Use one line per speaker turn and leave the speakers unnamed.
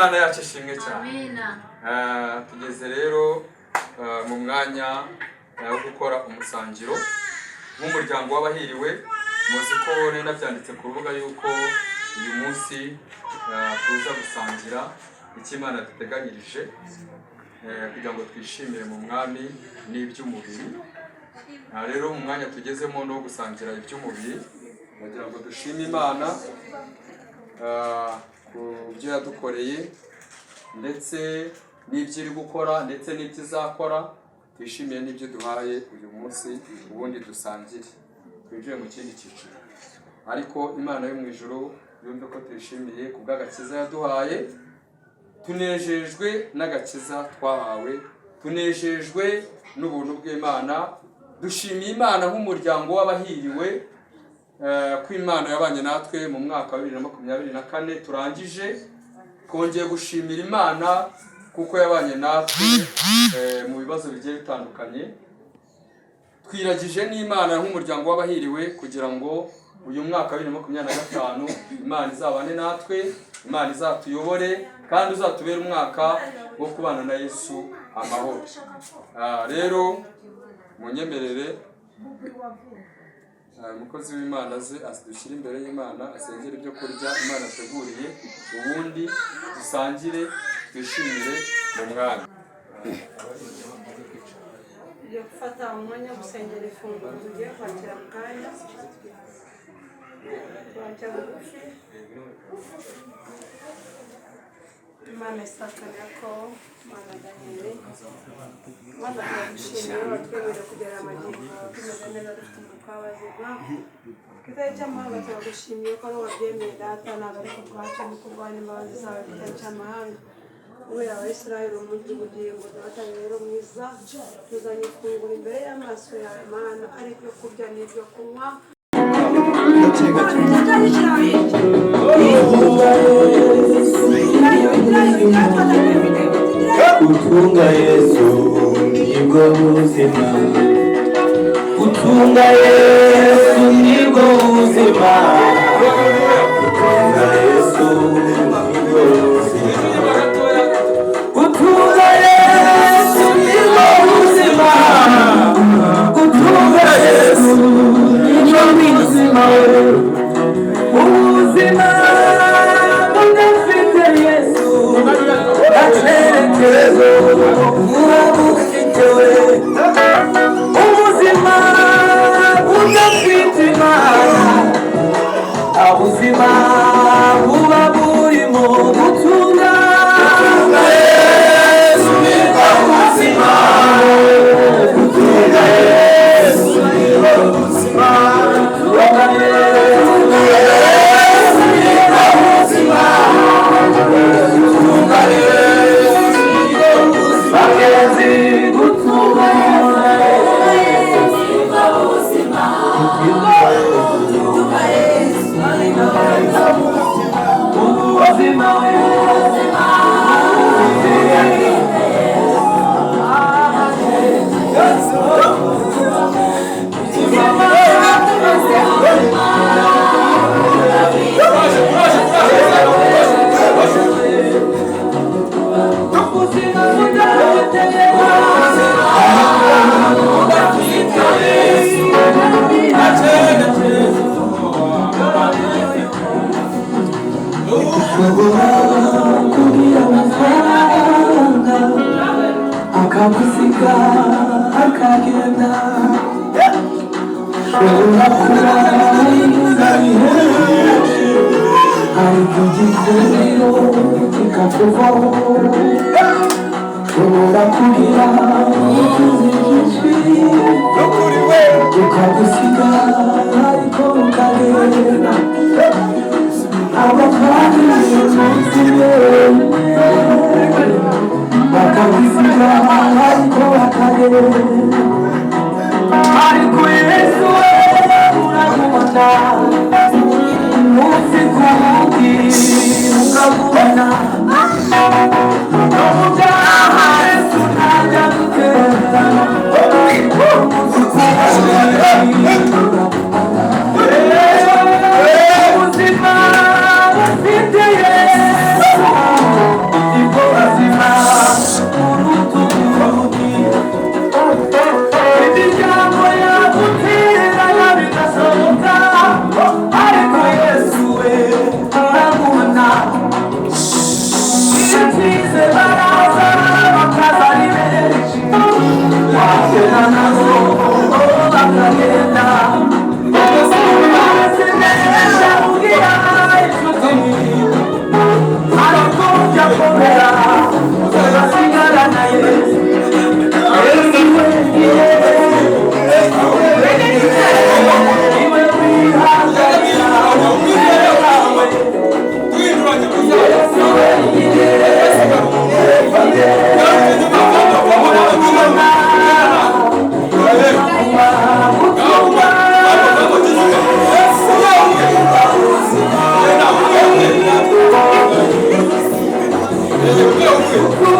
Imana yacu ishimwe cyane. Tugeze rero mu mwanya wo gukora umusangiro nk'umuryango w'abahiriwe. Muzi ko nenda byanditse ku rubuga yuko uyu munsi tuza gusangira icyo Imana duteganyirije kugira ngo twishimire mu mwami n'iby'umubiri. Rero mu mwanya tugezemo no gusangira iby'umubiri, kugira ngo dushime Imana ku byo yadukoreye ndetse n'ibyo iri gukora ndetse n'ibyo izakora. Twishimiye n'ibyo duhaye uyu munsi, ubundi dusangire twinjiye mu kindi cyiciro. Ariko Imana yo mu ijuru yumve ko twishimiye ku bw'agakiza yaduhaye, tunejejwe n'agakiza twahawe, tunejejwe n'ubuntu bw'Imana. Dushimiye Imana nk'umuryango w'abahiriwe ko Imana yabanye natwe mu mwaka wa 2024 turangije. Twongeye gushimira Imana kuko yabanye natwe mu bibazo bigiye bitandukanye. Twiragije n'Imana nk'umuryango w'abahiriwe kugira ngo uyu mwaka wa 2025 Imana izabane natwe, Imana izatuyobore kandi uzatubera umwaka wo kubana na Yesu amahoro. Rero munyemerere umukozi w'Imana aze asdushyira imbere y'Imana, asengera ibyo kurya Imana ateguriye, ubundi dusangire twishimire mu mwanya.
Yo gufata umwanya gusengera ifunguro tugiye kwakira mu kanya. Twajya bugufi. Imana isakanya ko Imana Daniel Imana yagushimiye watwemerera kugera amagingo tumeze neza dufite umwuka w'abazima. Kitari cy'amahanga turagushimiye ko ari wabyemeye data, ntabwo ari kubwacu ni kurwanya imbabazi zawe. Kitari cy'amahanga ubera Abayisiraheli umunsi w'ubugingo data rero mwiza, tuzanye ifunguro imbere y'amaso yawe Mana, ari ibyo kurya n'ibyo kunywa.
Utunga Yesu nibwo buzima, utunga Yesu nibwo buzima, utunga Yesu nibwo buzima, utunga Yesu nibwo buzima, utunga Yesu nibwo buzima. Ubuzima budafite Yesu aterekezo urabufitewe, ubuzima budafite Imana ubuzima buba burimo gutunga Yesu nibwo buzima, gutunga Yesu nibwo buzima, gutunga Yesu nibwo buzima, gutunga Yesu nibwo buzima, bagenzi gutunga Yesu nibwo buzima, gutunga Yesu nibwo buzima, ubuzima akagusiga akagenda, shobora kuba inzarihe ariko igikundiro kikakuvaho, shobora kugira utuzi byinshi ukagusiga ariko ukagenda, abavandimwe muziye bakabisiga ariko bakagenda, ariko Yesu uramubona umunsi ku wundi ukamubona, n'umugaha Yesu ntajya gutera umunsi ku wundi ubuzima bufite Yesu Thank you.